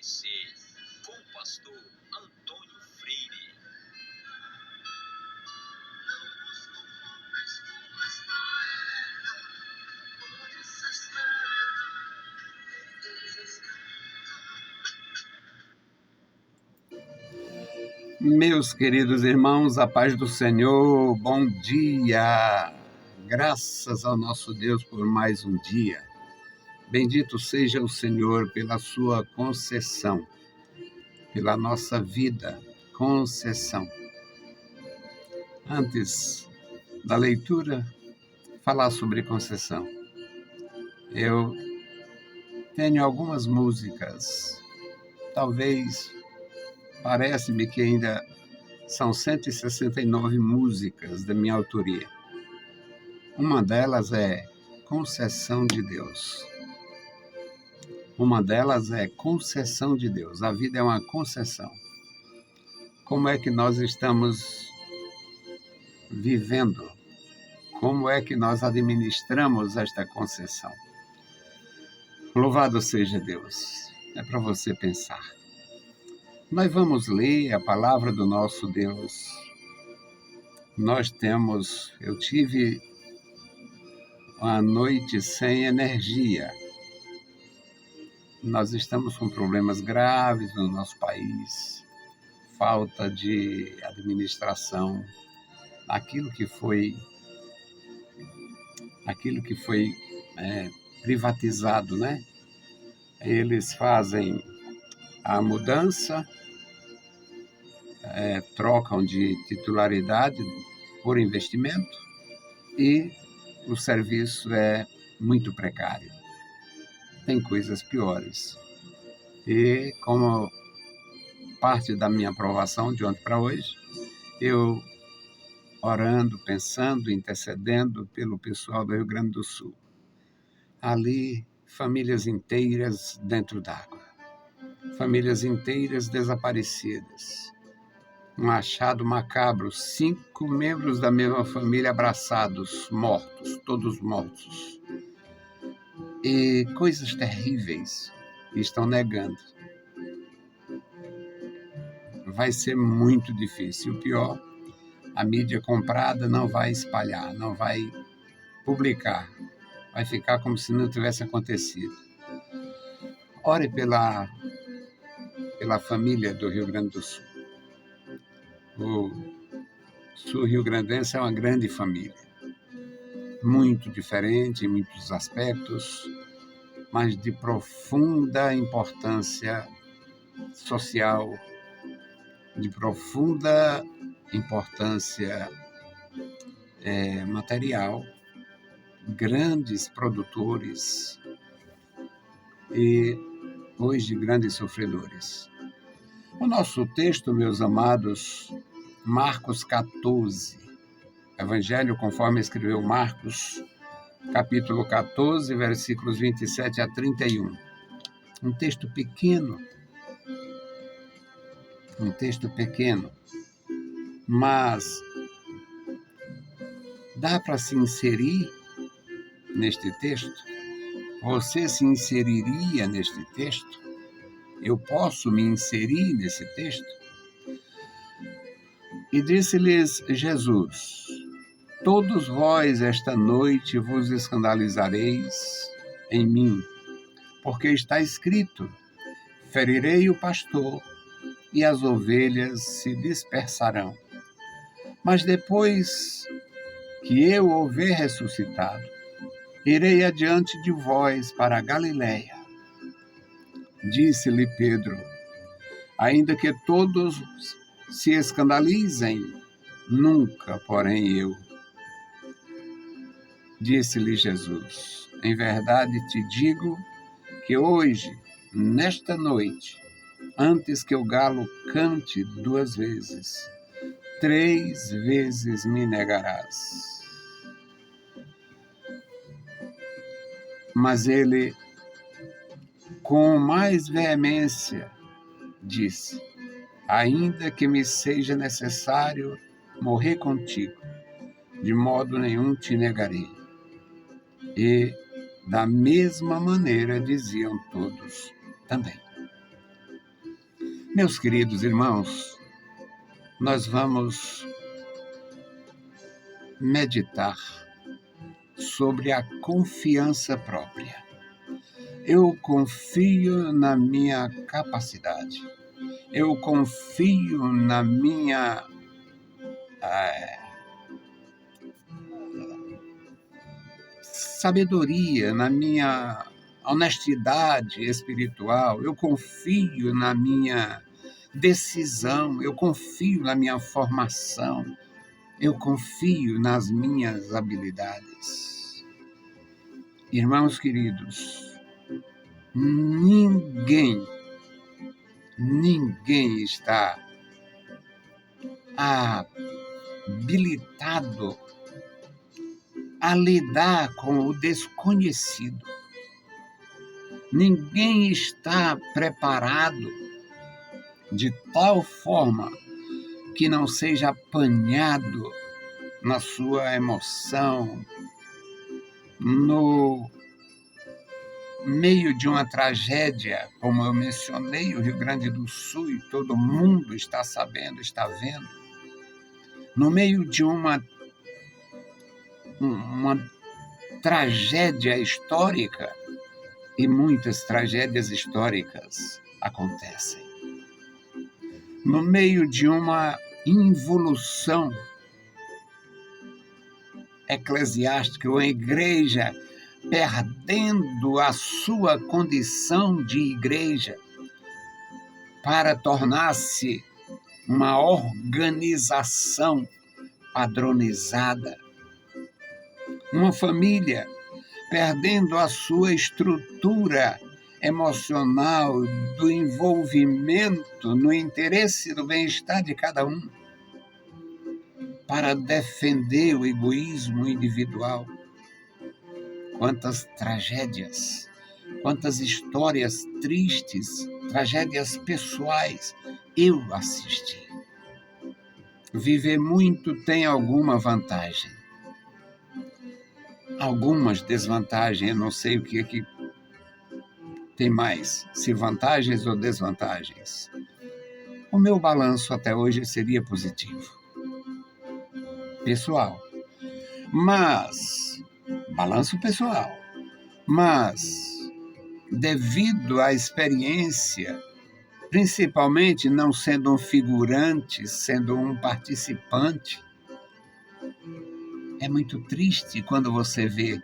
você, com o pastor Antônio Freire. Meus queridos irmãos, a paz do Senhor, bom dia! Graças ao nosso Deus por mais um dia. Bendito seja o Senhor pela sua concessão, pela nossa vida, concessão. Antes da leitura, falar sobre concessão. Eu tenho algumas músicas, talvez, parece-me que ainda são 169 músicas da minha autoria. Uma delas é Concessão de Deus. Uma delas é concessão de Deus. A vida é uma concessão. Como é que nós estamos vivendo? Como é que nós administramos esta concessão? Louvado seja Deus. É para você pensar. Nós vamos ler a palavra do nosso Deus. Eu tive uma noite sem energia. Nós estamos com problemas graves no nosso país, falta de administração, aquilo que foi privatizado, né? Eles fazem a mudança, trocam de titularidade por investimento e o serviço é muito precário. Tem coisas piores. E como parte da minha aprovação de ontem para hoje, eu orando, pensando, intercedendo pelo pessoal do Rio Grande do Sul. Ali, famílias inteiras dentro d'água. Famílias inteiras desaparecidas. Um achado macabro, 5 membros da mesma família abraçados, mortos, todos mortos. E coisas terríveis estão negando. Vai ser muito difícil. O pior, a mídia comprada não vai espalhar, não vai publicar. Vai ficar como se não tivesse acontecido. Ore pela família do Rio Grande do Sul. O sul rio-grandense é uma grande família. Muito diferente em muitos aspectos, mas de profunda importância social, de profunda importância material, grandes produtores e hoje grandes sofredores. O nosso texto, meus amados, Marcos 14, Evangelho conforme escreveu Marcos, capítulo 14, versículos 27 a 31. Um texto pequeno, mas dá para se inserir neste texto? Você se inseriria neste texto? Eu posso me inserir nesse texto? E disse-lhes Jesus: todos vós esta noite vos escandalizareis em mim, porque está escrito: ferirei o pastor e as ovelhas se dispersarão. Mas depois que eu houver ressuscitado, irei adiante de vós para a Galiléia. Disse-lhe Pedro: ainda que todos se escandalizem, nunca, porém, eu. Disse-lhe Jesus: em verdade te digo que hoje, nesta noite, antes que o galo cante 2 vezes, 3 vezes me negarás. Mas ele, com mais veemência, disse: ainda que me seja necessário morrer contigo, de modo nenhum te negarei. E, da mesma maneira, diziam todos também. Meus queridos irmãos, nós vamos meditar sobre a confiança própria. Eu confio na minha capacidade. Eu confio na minha sabedoria, na minha honestidade espiritual. Eu confio na minha decisão. Eu confio na minha formação. Eu confio nas minhas habilidades. Irmãos queridos, ninguém está habilitado a lidar com o desconhecido. Ninguém está preparado de tal forma que não seja apanhado na sua emoção, no meio de uma tragédia, como eu mencionei, o Rio Grande do Sul, e todo mundo está sabendo, está vendo, no meio de uma tragédia histórica, e muitas tragédias históricas acontecem, no meio de uma involução eclesiástica, uma igreja perdendo a sua condição de igreja para tornar-se uma organização padronizada, uma família perdendo a sua estrutura emocional do envolvimento no interesse do bem-estar de cada um, para defender o egoísmo individual. Quantas tragédias, quantas histórias tristes, tragédias pessoais eu assisti. Viver muito tem alguma vantagem, algumas desvantagens, eu não sei o que tem mais, se vantagens ou desvantagens. O meu balanço até hoje seria positivo, pessoal, balanço pessoal, mas devido à experiência, principalmente não sendo um figurante, sendo um participante, é muito triste quando você vê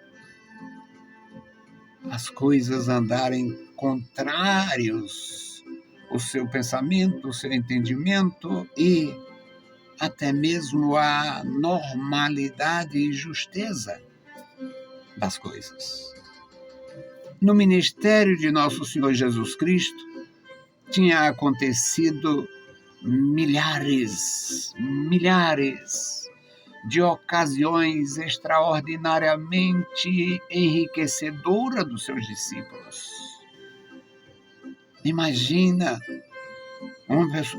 as coisas andarem contrários ao seu pensamento, ao seu entendimento e até mesmo a normalidade e justeza das coisas. No ministério de nosso Senhor Jesus Cristo, tinha acontecido milhares de ocasiões extraordinariamente enriquecedoras dos seus discípulos. Imagina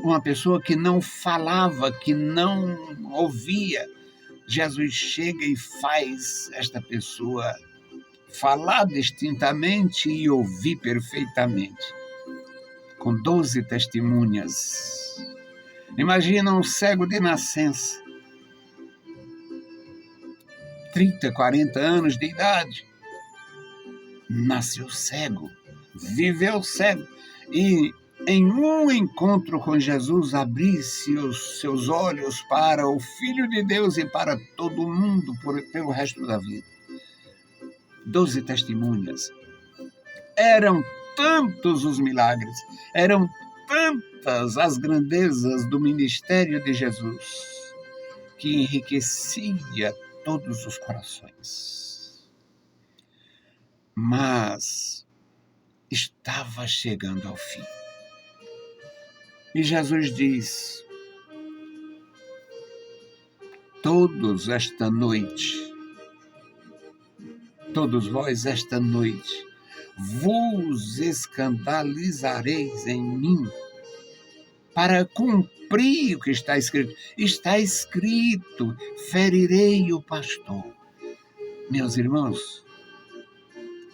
uma pessoa que não falava, que não ouvia. Jesus chega e faz esta pessoa falar distintamente e ouvir perfeitamente, com 12 testemunhas. Imagina um cego de nascença, 30, 40 anos de idade, nasceu cego, viveu cego, e em um encontro com Jesus, abrisse os seus olhos para o Filho de Deus e para todo mundo pelo resto da vida. 12 testemunhas. Eram tantos os milagres, eram tantas as grandezas do ministério de Jesus, que enriquecia todos os corações. Mas estava chegando ao fim. E Jesus diz: todos vós esta noite, vos escandalizareis em mim, para cumprir o que está escrito. Está escrito: ferirei o pastor. Meus irmãos,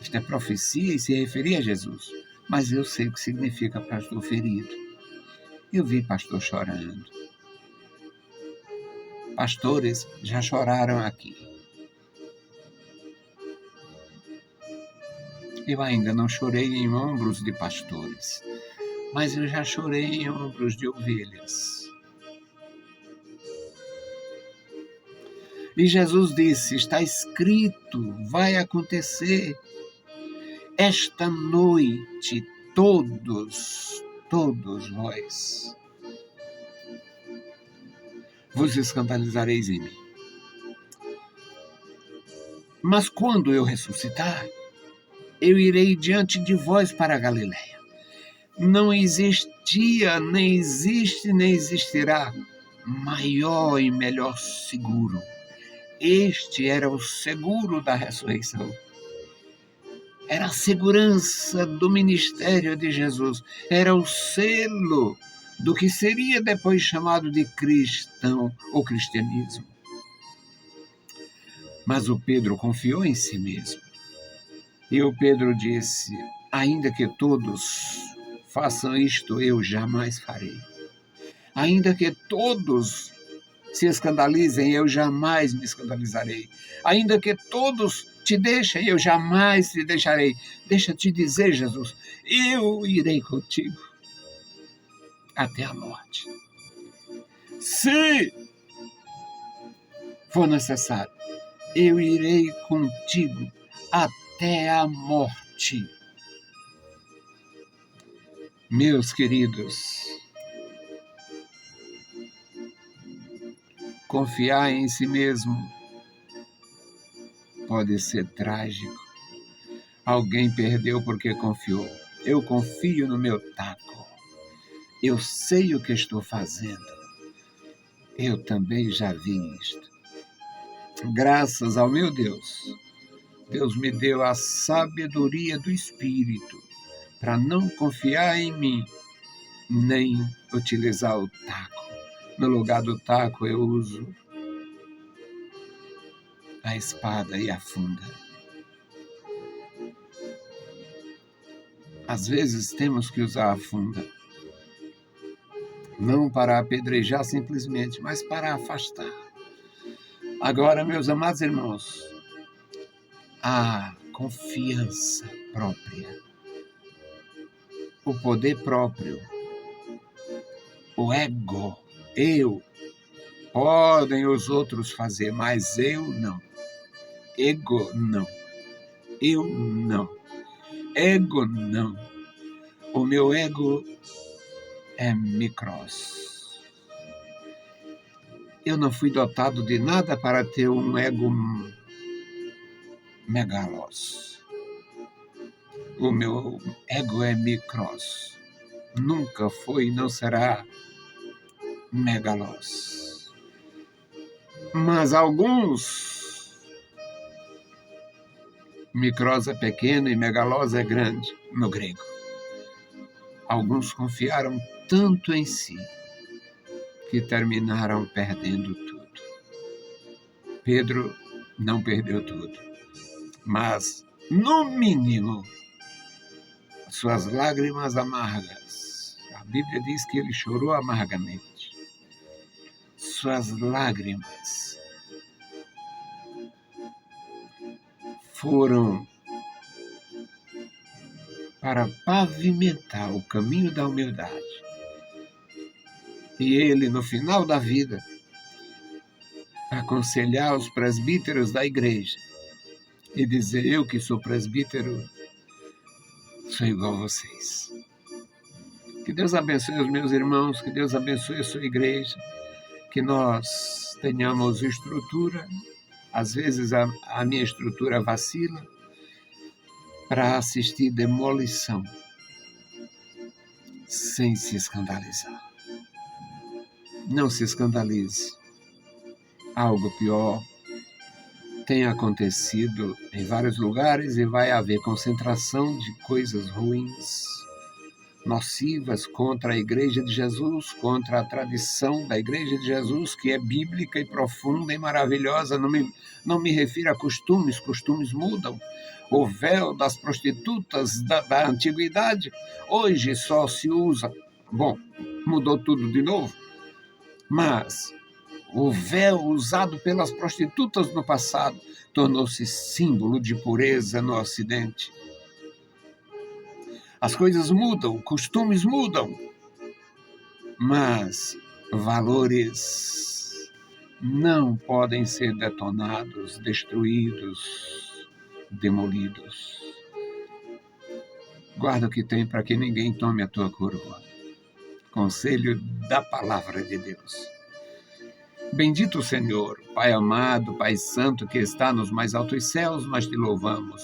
isto é profecia e se referia a Jesus, mas eu sei o que significa pastor ferido. Eu vi pastor chorando. Pastores já choraram aqui. Eu ainda não chorei em ombros de pastores, mas eu já chorei em ombros de ovelhas. E Jesus disse, está escrito, vai acontecer. Esta noite, todos vos escandalizareis em mim. Mas quando eu ressuscitar, eu irei diante de vós para a Galileia. Não existia, nem existe, nem existirá maior e melhor seguro. Este era o seguro da ressurreição. Era a segurança do ministério de Jesus. Era o selo do que seria depois chamado de cristão ou cristianismo. Mas o Pedro confiou em si mesmo. E o Pedro disse, ainda que todos façam isto, eu jamais farei. Ainda que todos se escandalizem, eu jamais me escandalizarei. Ainda que todos te deixem, eu jamais te deixarei. Deixa te dizer, Jesus, eu irei contigo até a morte. Se for necessário, eu irei contigo até a morte. Meus queridos, confiar em si mesmo pode ser trágico. Alguém perdeu porque confiou. Eu confio no meu taco. Eu sei o que estou fazendo. Eu também já vi isto. Graças ao meu Deus, Deus me deu a sabedoria do Espírito para não confiar em mim, nem utilizar o taco. No lugar do taco eu uso a espada e a funda. Às vezes temos que usar a funda, não para apedrejar simplesmente, mas para afastar. Agora, meus amados irmãos, a confiança própria, o poder próprio, o ego, eu, podem os outros fazer, mas eu não. Ego não. Eu não. Ego não. O meu ego é micros. Eu não fui dotado de nada para ter um ego megalos. O meu ego é micros. Nunca foi e não será megalos. Mas alguns, micros é pequeno e megalos é grande, no grego. Alguns confiaram tanto em si que terminaram perdendo tudo. Pedro não perdeu tudo, mas, no mínimo, suas lágrimas amargas. A Bíblia diz que ele chorou amargamente. Suas lágrimas foram para pavimentar o caminho da humildade. E ele, no final da vida, aconselhar os presbíteros da igreja e dizer, eu que sou presbítero, sou igual a vocês. Que Deus abençoe os meus irmãos, que Deus abençoe a sua igreja, que nós tenhamos estrutura, às vezes a minha estrutura vacila, para assistir demolição, sem se escandalizar. Não se escandalize. Algo pior tem acontecido em vários lugares e vai haver concentração de coisas ruins, nocivas contra a Igreja de Jesus, contra a tradição da Igreja de Jesus, que é bíblica e profunda e maravilhosa. Não me refiro a costumes mudam. O véu das prostitutas da antiguidade hoje só se usa Bom, mudou tudo de novo, mas o véu usado pelas prostitutas no passado tornou-se símbolo de pureza no Ocidente. As coisas mudam, costumes mudam, mas valores não podem ser detonados, destruídos, demolidos. Guarda o que tem para que ninguém tome a tua coroa. Conselho da palavra de Deus. Bendito o Senhor, Pai amado, Pai santo, que está nos mais altos céus, nós te louvamos.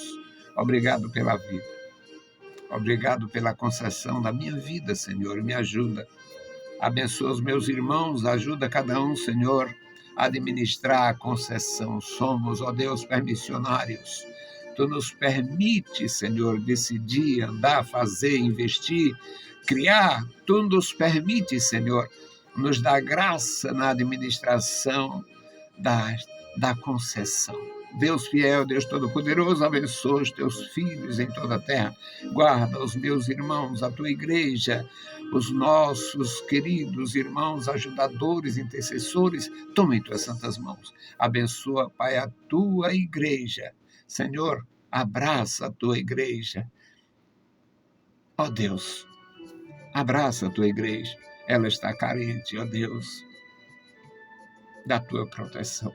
Obrigado pela vida. Obrigado pela concessão da minha vida, Senhor. Me ajuda. Abençoa os meus irmãos, ajuda cada um, Senhor, a administrar a concessão. Somos, ó Deus, permissionários. Tu nos permite, Senhor, decidir, andar, fazer, investir, criar. Tu nos permite, Senhor, nos dá graça na administração da concessão. Deus fiel, Deus todo-poderoso, abençoa os teus filhos em toda a terra. Guarda os meus irmãos, a tua igreja, os nossos queridos irmãos, ajudadores, intercessores. Toma em tuas santas mãos. Abençoa, Pai, a tua igreja. Senhor, abraça a tua igreja. Ó Deus, abraça a tua igreja. Ela está carente, ó Deus, da tua proteção.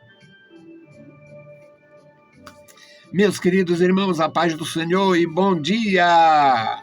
Meus queridos irmãos, a paz do Senhor e bom dia!